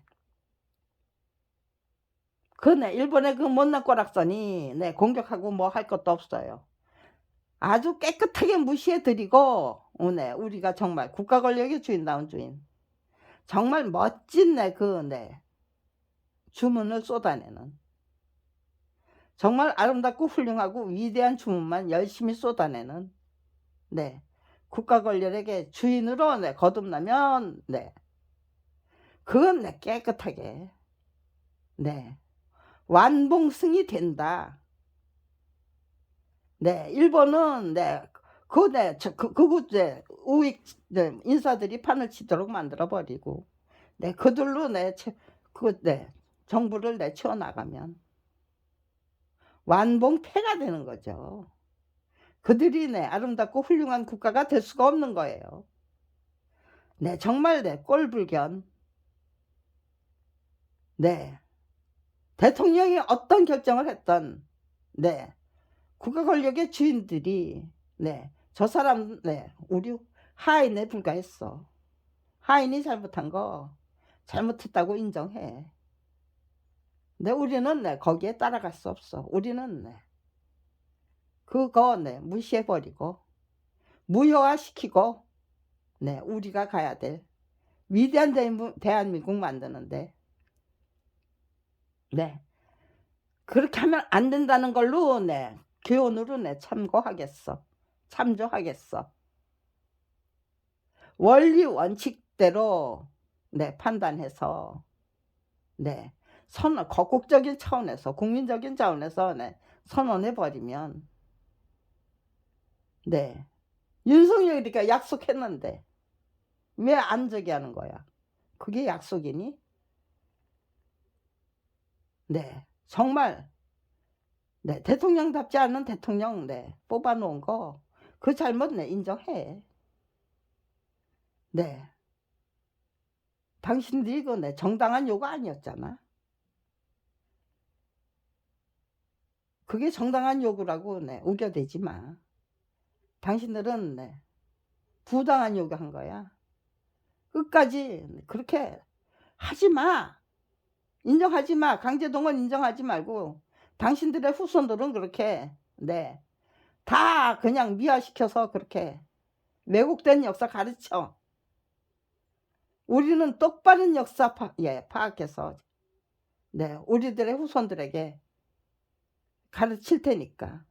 네, 일본의 그 못난 꼬락선이 네, 공격하고 뭐 할 것도 없어요. 아주 깨끗하게 무시해 드리고 네, 우리가 정말 국가 권력의 주인다운 주인. 정말 멋진 네, 네, 주문을 쏟아내는 정말 아름답고 훌륭하고 위대한 주문만 열심히 쏟아내는 네, 국가 권력의 주인으로 네, 거듭나면 네, 그건 네, 깨끗하게 네, 완봉승이 된다. 네, 일본은 네, 네, 우익 네, 인사들이 판을 치도록 만들어 버리고 네, 그들로 네, 네, 정부를 내치워 나가면 완봉패가 되는 거죠. 그들이 네, 아름답고 훌륭한 국가가 될 수가 없는 거예요. 네, 정말 네, 꼴불견. 네, 대통령이 어떤 결정을 했던 네, 국가 권력의 주인들이 네, 저 사람 네, 우리 하인에 불과했어. 하인이 잘못한 거 잘못했다고 인정해. 근데 우리는 네, 거기에 따라갈 수 없어. 우리는 네, 그거 네, 무시해버리고 무효화시키고 네, 우리가 가야 될 위대한 대한민국 만드는데 네, 그렇게 하면 안 된다는 걸로 네, 교훈으로 네, 참조하겠어. 원리 원칙대로 네, 판단해서 네, 거국적인 차원에서 국민적인 차원에서 네, 선언해 버리면 네, 윤석열이가 약속했는데 왜 안 저기 하는 거야? 그게 약속이니? 네, 정말 네, 대통령답지 않은 대통령 네, 뽑아놓은 거 그 잘못 네, 인정해. 네, 당신들이 그 네, 정당한 요구 아니었잖아. 그게 정당한 요구라고 네, 우겨대지 마. 당신들은 네, 부당한 요구한 거야. 끝까지 그렇게 하지 마. 인정하지 마. 강제동원 인정하지 말고 당신들의 후손들은 그렇게 네, 다 그냥 미화시켜서 그렇게 왜곡된 역사 가르쳐. 우리는 똑바른 역사 파악해서 네, 우리들의 후손들에게 가르칠 테니까.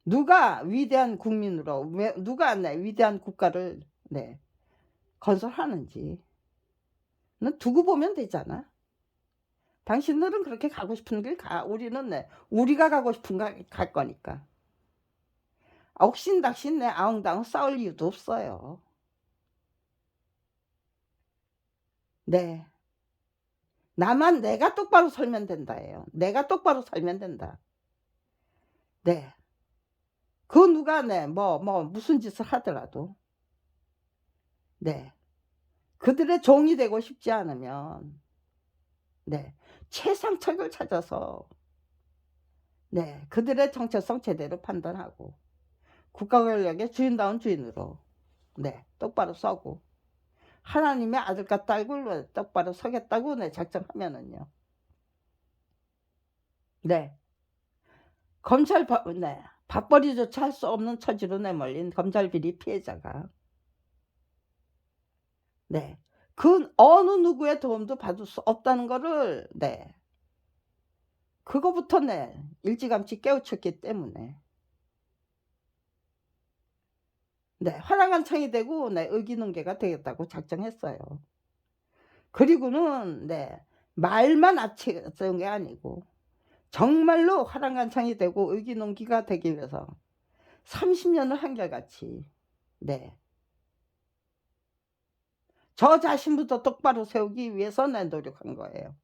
누가 위대한 국민으로 누가 네, 위대한 국가를 네, 건설하는지 두고 보면 되잖아. 당신들은 그렇게 가고 싶은 길 가. 우리는 네, 우리가 가고 싶은 갈 거니까. 옥신닥신 네, 아웅다웅 싸울 이유도 없어요. 네. 나만 내가 똑바로 살면 된다예요. 내가 똑바로 살면 된다. 네. 그 누가 네, 무슨 짓을 하더라도 네. 그들의 종이 되고 싶지 않으면 네. 최상책을 찾아서 네. 그들의 정체성 제대로 판단하고 국가 권력의 주인다운 주인으로 네. 똑바로 서고 하나님의 아들과 딸로 똑바로 서겠다고 네, 작정하면은요. 네. 네, 밥벌이조차 할 수 없는 처지로 내몰린 검찰 비리 피해자가 네, 그 어느 누구의 도움도 받을 수 없다는 거를 네, 그거부터 네, 일찌감치 깨우쳤기 때문에 네, 화랑한창이 되고 네, 의기능계가 되겠다고 작정했어요. 그리고는 네, 말만 앞치던 게 아니고 정말로 화랑간창이 되고 의기농기가 되기 위해서 30년을 한결같이 네, 저 자신부터 똑바로 세우기 위해서 내 노력한 거예요.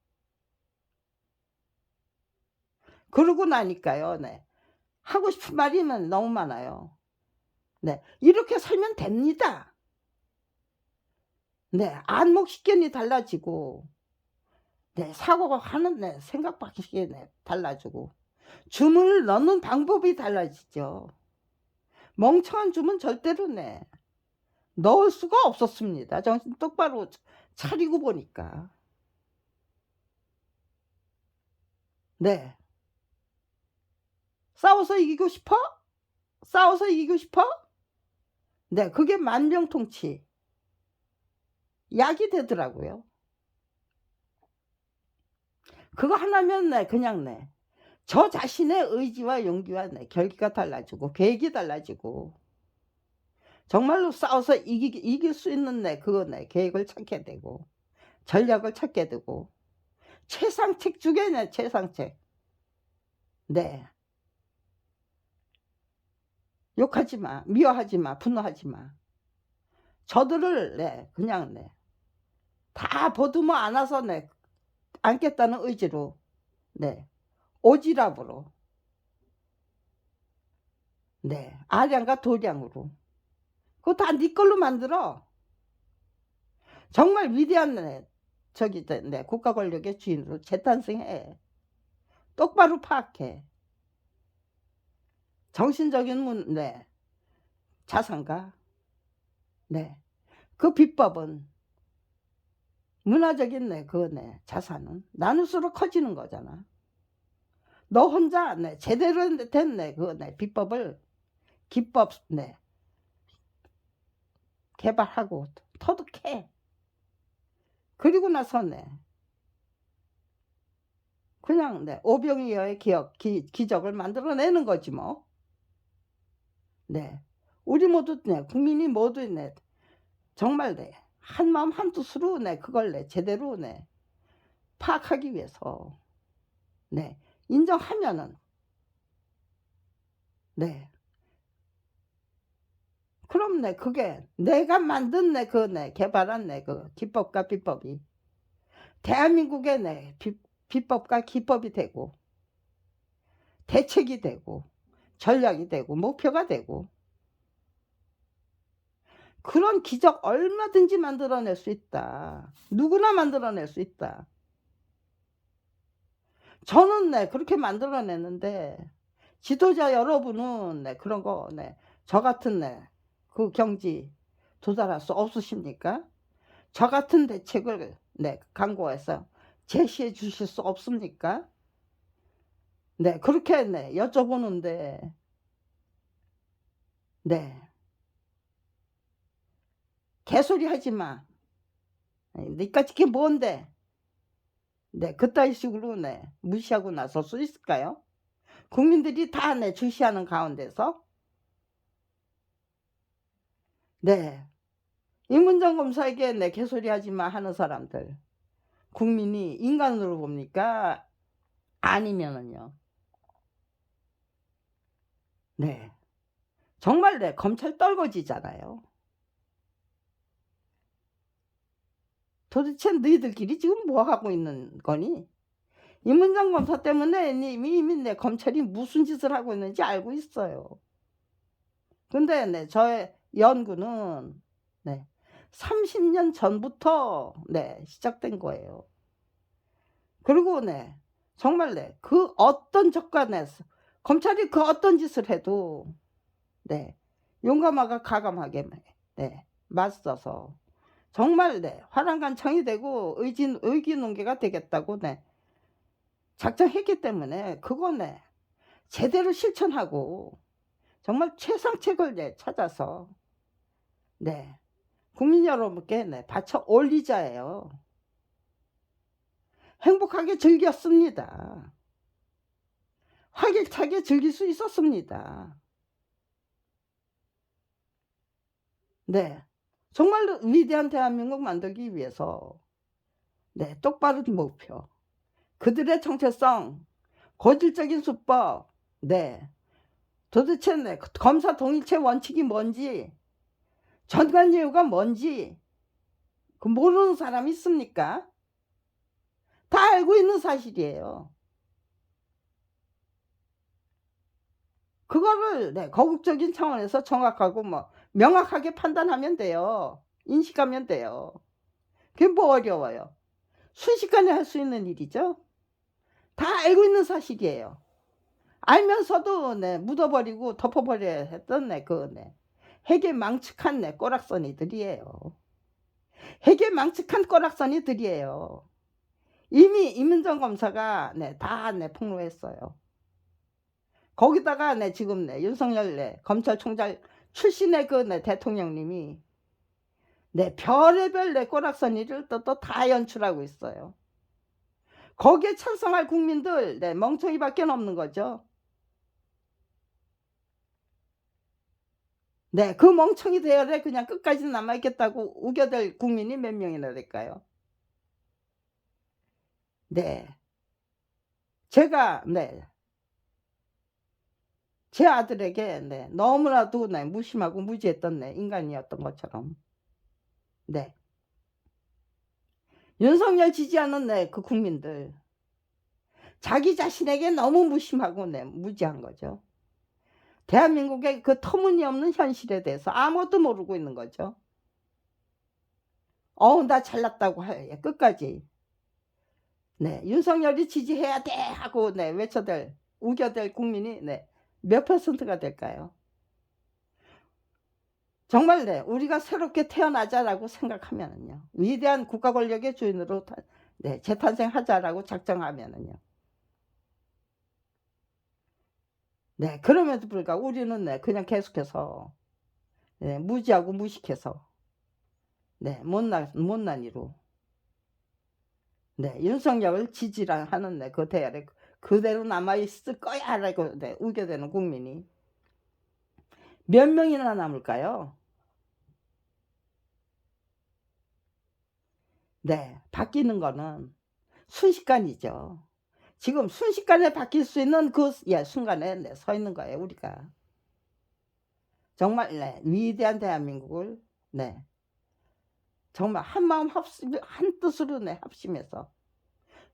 그러고 나니까요. 네, 하고 싶은 말이 너무 많아요. 네, 이렇게 살면 됩니다. 네, 안목식견이 달라지고 네, 사고가 하는 네, 생각 방식이 네, 달라지고 주문을 넣는 방법이 달라지죠. 멍청한 주문 절대로 네, 넣을 수가 없었습니다. 정신 똑바로 차리고 보니까. 네. 싸워서 이기고 싶어? 싸워서 이기고 싶어? 네, 그게 만병통치 약이 되더라고요. 그거 하나면 네, 그냥 네, 저 자신의 의지와 용기와 네, 결기가 달라지고 계획이 달라지고 정말로 싸워서 이길 수 있는 네, 그거 네, 계획을 찾게 되고 전략을 찾게 되고 최상책 중에 네, 최상책. 네. 욕하지 마. 미워하지 마. 분노하지 마. 저들을 네, 그냥 네, 다 보듬어 안아서 네, 안겠다는 의지로 네, 오지랖으로 네, 아량과 도량으로 그거 다 네 걸로 만들어. 정말 위대한 네, 저기 네, 국가 권력의 주인으로 재탄생해. 똑바로 파악해. 정신적인 네, 자산과 네, 그 비법은 문화적인 네, 그 네, 자산은 나눌수록 커지는 거잖아. 너 혼자 네, 제대로 된 네, 그 네, 비법을 기법 네, 개발하고 터득해. 그리고 나서 네, 그냥 네, 오병이어의 기적을 만들어내는 거지 뭐. 네, 우리 모두 네, 국민이 모두 네, 정말 네, 한마음 한뜻으로 네, 그걸 네, 제대로 네, 파악하기 위해서 네, 인정하면은 네, 그럼 네, 그게 내가 만든 네, 그 네, 개발한 네, 그 기법과 비법이 대한민국의 네, 비법과 기법이 되고 대책이 되고 전략이 되고 목표가 되고 그런 기적 얼마든지 만들어낼 수 있다. 누구나 만들어낼 수 있다. 저는 네, 그렇게 만들어냈는데 지도자 여러분은 네, 그런 거 네, 저 같은 네, 그 경지 도달할 수 없으십니까? 저 같은 대책을 네, 강구해서 제시해 주실 수 없습니까? 네, 그렇게 네, 여쭤보는데 네, 개소리 하지 마. 니까지 게 뭔데? 네, 그따위 식으로 네, 무시하고 나설 수 있을까요? 국민들이 다 네, 주시하는 가운데서 네, 임은정 검사에게 네, 개소리 하지 마 하는 사람들 국민이 인간으로 봅니까? 아니면은요. 네, 정말 네, 검찰 떨거지잖아요. 도대체 너희들끼리 지금 뭐 하고 있는 거니? 임은정 검사 때문에 이미 네, 검찰이 무슨 짓을 하고 있는지 알고 있어요. 근데 네, 저의 연구는 네, 30년 전부터 네, 시작된 거예요. 그리고 네, 정말 네, 그 어떤 적과 네, 검찰이 그 어떤 짓을 해도 네, 용감하고 가감하게 네, 맞서서 정말 네, 화랑간청이 되고 의기농계가 되겠다고 네, 작정했기 때문에 그거 네, 제대로 실천하고 정말 최상책을 네, 찾아서 네, 국민 여러분께 네, 바쳐 올리자예요. 행복하게 즐겼습니다. 활기차게 즐길 수 있었습니다. 네, 정말로 위대한 대한민국 만들기 위해서 네, 똑바른 목표, 그들의 정체성, 고질적인 수법, 네, 도대체 네, 검사 동일체 원칙이 뭔지, 전관예우가 뭔지 그 모르는 사람이 있습니까? 다 알고 있는 사실이에요. 그거를 네, 거국적인 차원에서 정확하고 뭐 명확하게 판단하면 돼요. 인식하면 돼요. 그게 뭐 어려워요. 순식간에 할 수 있는 일이죠. 다 알고 있는 사실이에요. 알면서도 네, 묻어버리고 덮어버려야 했던 네, 그 네, 핵에 망측한 네, 꼬락서니들이에요. 핵에 망측한 꼬락서니들이에요. 이미 이민정 검사가 네, 다 네, 폭로했어요. 거기다가 네, 지금 네, 윤석열 네, 검찰총장 출신의 그 네, 대통령님이 네, 별의별 네, 꼬락서니를 또 다 연출하고 있어요. 거기에 찬성할 국민들 네, 멍청이밖에 없는 거죠. 네, 그 멍청이 대열에 그냥 끝까지 남아있겠다고 우겨댈 국민이 몇 명이나 될까요? 네, 제가 네, 제 아들에게 네, 너무나도 네, 무심하고 무지했던 네, 인간이었던 것처럼 네, 윤석열 지지하는 네, 그 국민들 자기 자신에게 너무 무심하고 네, 무지한 거죠. 대한민국의 그 터무니없는 현실에 대해서 아무것도 모르고 있는 거죠. 나 잘났다고 해 끝까지 네, 윤석열이 지지해야 돼 하고 네, 외쳐댈 우겨댈 국민이 네, 몇 퍼센트가 될까요? 정말 네, 우리가 새롭게 태어나자라고 생각하면은요, 위대한 국가 권력의 주인으로 네, 재탄생하자라고 작정하면은요, 네, 그럼에도 불구하고 우리는 네, 그냥 계속해서 네, 무지하고 무식해서 네, 못난 이로 네, 윤석열을 지지하는 네, 그 대열에 그대로 남아있을 거야라고 네, 우겨대는 국민이 몇 명이나 남을까요? 네, 바뀌는 거는 순식간이죠. 지금 순식간에 바뀔 수 있는 그 예, 순간에 네, 서 있는 거예요, 우리가. 정말 네, 위대한 대한민국을 네, 정말 한마음 한 뜻으로 네, 합심해서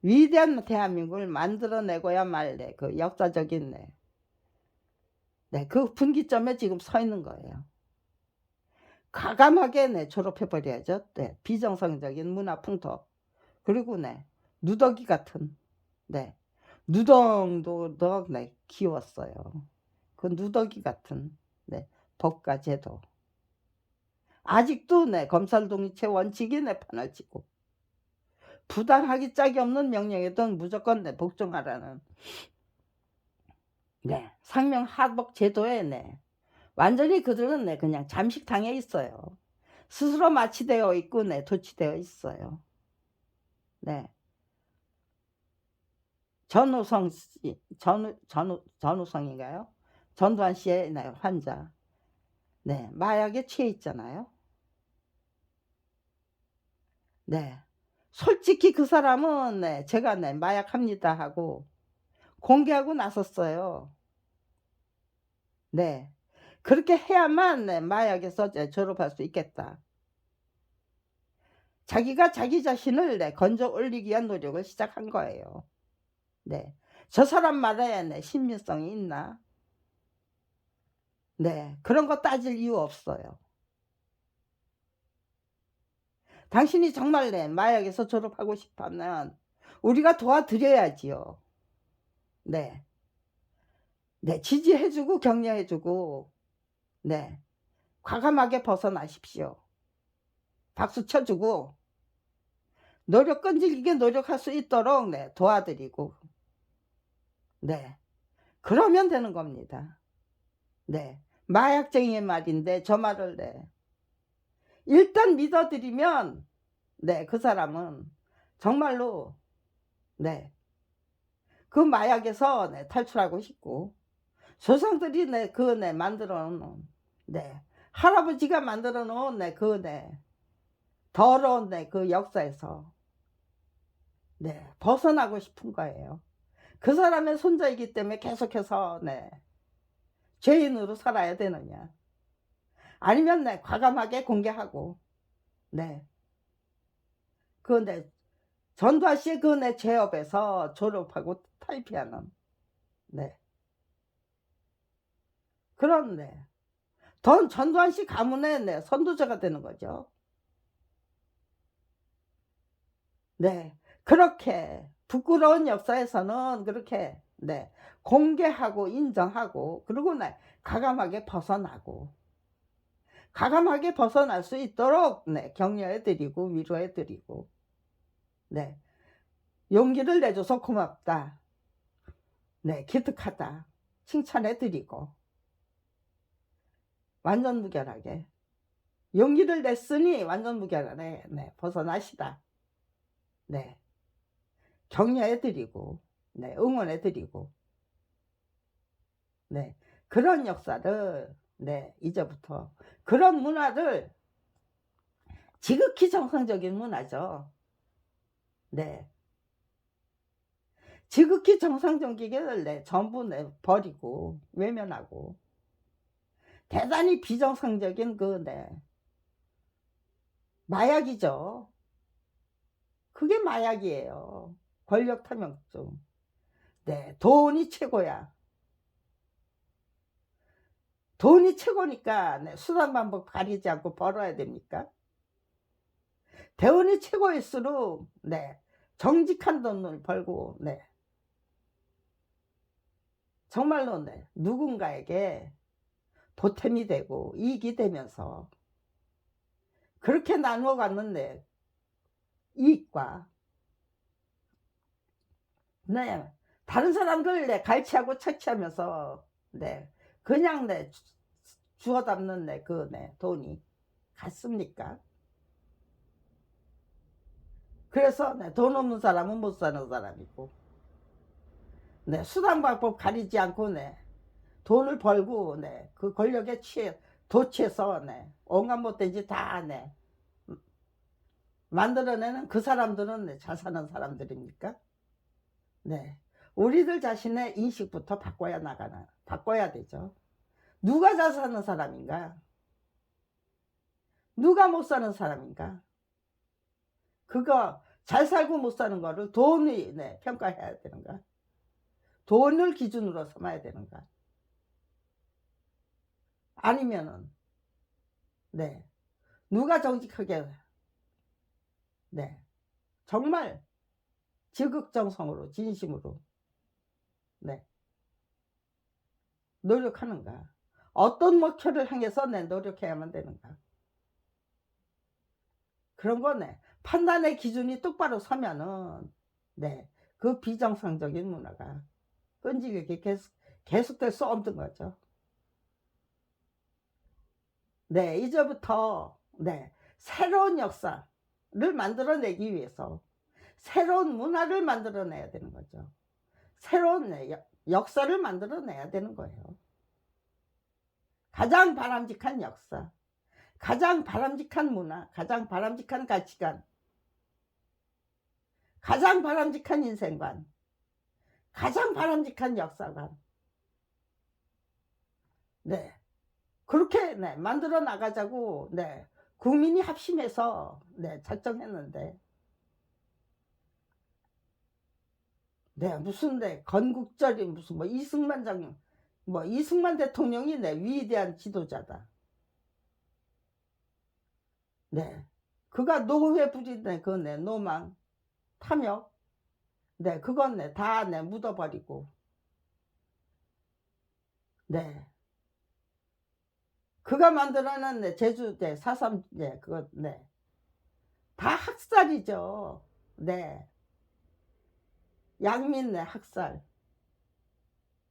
위대한 대한민국을 만들어내고야말 네, 그 역사적인 네, 네, 그 분기점에 지금 서 있는 거예요. 과감하게 네, 졸업해버려야죠. 네, 비정상적인 문화풍토. 그리고 네, 누더기 같은 네, 누덩도덕 네, 키웠어요. 그 누더기 같은 네, 법과 제도. 아직도 네, 검찰 동일체 원칙이 내 판을 치고 부당하기 짝이 없는 명령에도 무조건 네, 복종하라는 네, 상명 하복 제도에 네, 완전히 그들은 네, 그냥 잠식당해 있어요. 스스로 마취되어 있고 네, 도취되어 있어요. 네. 전우성 씨, 전우성인가요? 전두환 씨의 네, 환자. 네, 마약에 취해 있잖아요. 네. 솔직히 그 사람은 네, 제가 네, 마약합니다 하고 공개하고 나섰어요. 네. 그렇게 해야만 네, 마약에서 졸업할 수 있겠다. 자기가 자기 자신을 네, 건져 올리기 위한 노력을 시작한 거예요. 네. 저 사람 말에 네, 신빙성이 있나? 네. 그런 거 따질 이유 없어요. 당신이 정말 네, 마약에서 졸업하고 싶다면 우리가 도와드려야지요. 네. 네, 지지해주고 격려해주고 네, 과감하게 벗어나십시오. 박수 쳐주고 끈질기게 노력할 수 있도록 네, 도와드리고 네, 그러면 되는 겁니다. 네. 마약쟁이의 말인데 저 말을 일단 믿어드리면 그 사람은 정말로 그 마약에서 탈출하고 싶고, 조상들이 만들어 놓은 할아버지가 만들어 놓은 더러운 그 역사에서 벗어나고 싶은 거예요. 그 사람의 손자이기 때문에 계속해서 죄인으로 살아야 되느냐, 아니면 과감하게 공개하고 그 전두환 씨의 그 죄업에서 졸업하고 탈피하는 그런 전두환 씨 가문의 선두자가 되는 거죠. 그렇게 부끄러운 역사에서는 그렇게 공개하고 인정하고, 그리고 과감하게 벗어나고, 과감하게 벗어날 수 있도록 격려해 드리고 위로해 드리고, 용기를 내줘서 고맙다, 기특하다 칭찬해 드리고, 완전 무결하게 용기를 냈으니 완전 무결하게 벗어나시다 격려해 드리고 응원해 드리고, 그런 역사를 이제부터, 그런 문화를, 지극히 정상적인 문화죠. 지극히 정상적이게 전부 버리고 외면하고, 대단히 비정상적인 그 마약이죠. 그게 마약이에요. 권력 탐욕증. 돈이 최고야. 돈이 최고니까 수단 방법 가리지 않고 벌어야 됩니까? 돈이 최고일수록 정직한 돈을 벌고 정말로 누군가에게 보탬이 되고 이익이 되면서, 그렇게 나누어 갖는 이익과 다른 사람들 갈취하고 착취하면서 그냥 주워 담는 그 돈이 같습니까? 그래서 돈 없는 사람은 못 사는 사람이고, 수단 방법 가리지 않고 돈을 벌고 그 권력에 도취해서 온갖 못된 짓 다 만들어내는 그 사람들은 잘 사는 사람들입니까? 우리들 자신의 인식부터 바꿔야 되죠. 누가 잘 사는 사람인가? 누가 못 사는 사람인가? 그거 잘 살고 못 사는 거를 돈이 평가해야 되는가? 돈을 기준으로 삼아야 되는가? 아니면은 누가 정직하게 정말 지극정성으로 진심으로 노력하는가? 어떤 목표를 향해서 노력해야만 되는가? 그런 거 판단의 기준이 똑바로 서면은 그 비정상적인 문화가 끈질기게 계속될 수 없는 거죠. 이제부터 새로운 역사를 만들어내기 위해서 새로운 문화를 만들어내야 되는 거죠. 새로운 역사를 만들어내야 되는 거예요. 가장 바람직한 역사, 가장 바람직한 문화, 가장 바람직한 가치관, 가장 바람직한 인생관, 가장 바람직한 역사관, 그렇게 만들어 나가자고 국민이 합심해서 작정했는데, 무슨 건국절이 무슨 이승만 대통령이 위대한 지도자다. 그가 노회 부린 그 노망, 탐욕, 그건 다 묻어버리고, 그가 만들어낸 제주 사삼 그거 다 학살이죠. 양민 학살.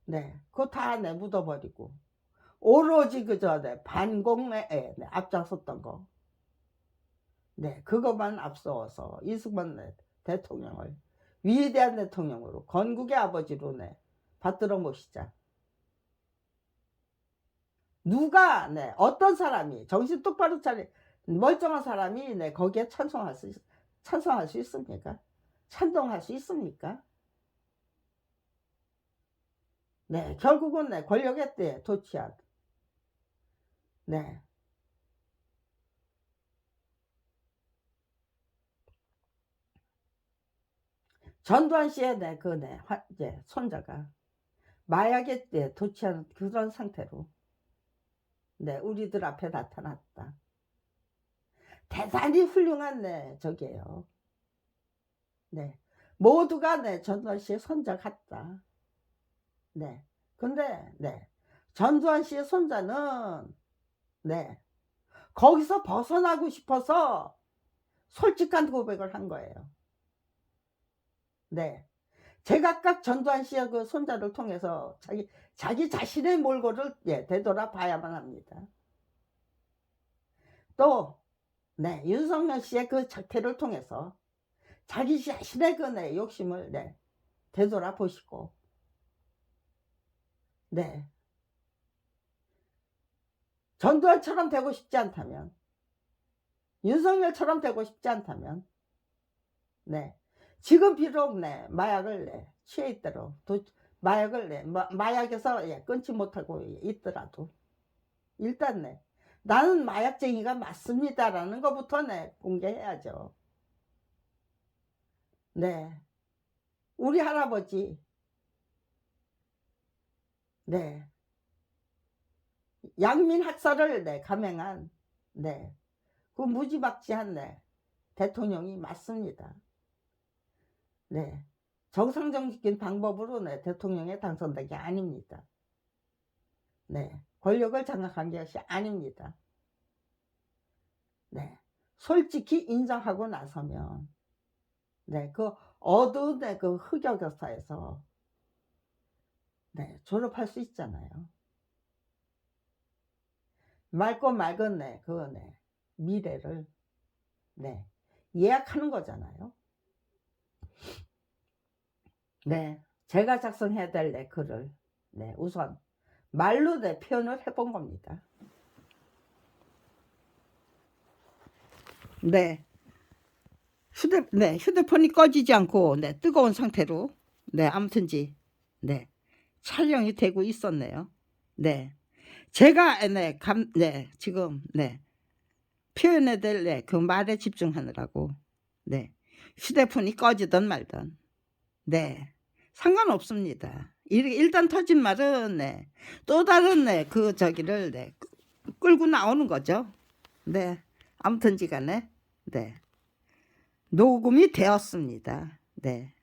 네, 그거 다 네, 묻어버리고 오로지 그저 네, 반공에 네, 앞장섰던 거. 네, 그것만 앞서서 이승만 네, 대통령을 위대한 대통령으로 건국의 아버지로 네, 받들어 모시자. 누가 네, 어떤 사람이 정신 똑바로 차린 멀쩡한 사람이 네, 거기에 찬성할 수 있습니까? 찬동할 수 있습니까? 네, 결국은 네, 권력의 때 도취한 네. 전두환 씨의 네, 그 네, 이제 손자가 마약에 네, 도취한 그런 상태로 네, 우리들 앞에 나타났다. 대단히 훌륭한 네, 저기예요. 네, 모두가 네, 전두환 씨의 손자 같다. 네, 근데 네, 전두환 씨의 손자는 네, 거기서 벗어나고 싶어서 솔직한 고백을 한 거예요. 네, 제각각 전두환 씨의 그 손자를 통해서 자기 자신의 몰골을 예, 되돌아봐야만 합니다. 또 네, 윤석열 씨의 그 작태를 통해서 자기 자신의 그 네, 욕심을 네, 되돌아보시고 네, 전두환처럼 되고 싶지 않다면, 윤석열처럼 되고 싶지 않다면 네, 지금 비록 네, 마약을 네, 취해 있도록 마약을 네, 마약에서 예, 끊지 못하고 있더라도 일단 네, 나는 마약쟁이가 맞습니다라는 것부터 네, 공개해야죠. 네, 우리 할아버지 네, 양민 학살을 네, 감행한 네, 그 무지막지한 네, 대통령이 맞습니다. 네, 정상적인 방법으로 네, 대통령에 당선된 게 아닙니다. 네, 권력을 장악한 것이 아닙니다. 네, 솔직히 인정하고 나서면 네, 그 어두운 네, 그 흑역사에서 네, 졸업할 수 있잖아요. 맑고 맑은 네, 그 네, 미래를 네, 예약하는 거잖아요. 네, 제가 작성해야 될 네, 글을 네, 우선 말로 네, 표현을 해본 겁니다. 네, 휴대폰이 꺼지지 않고 네, 뜨거운 상태로 네, 아무튼지 네, 촬영이 되고 있었네요. 네, 제가 지금 네, 표현해야 될 네, 그 말에 집중하느라고 네, 휴대폰이 꺼지든 말든 네, 상관없습니다. 일단 터진 말은 네, 또 다른 네, 그 저기를 네, 끌고 나오는 거죠. 네, 아무튼지간에 네, 녹음이 되었습니다. 네.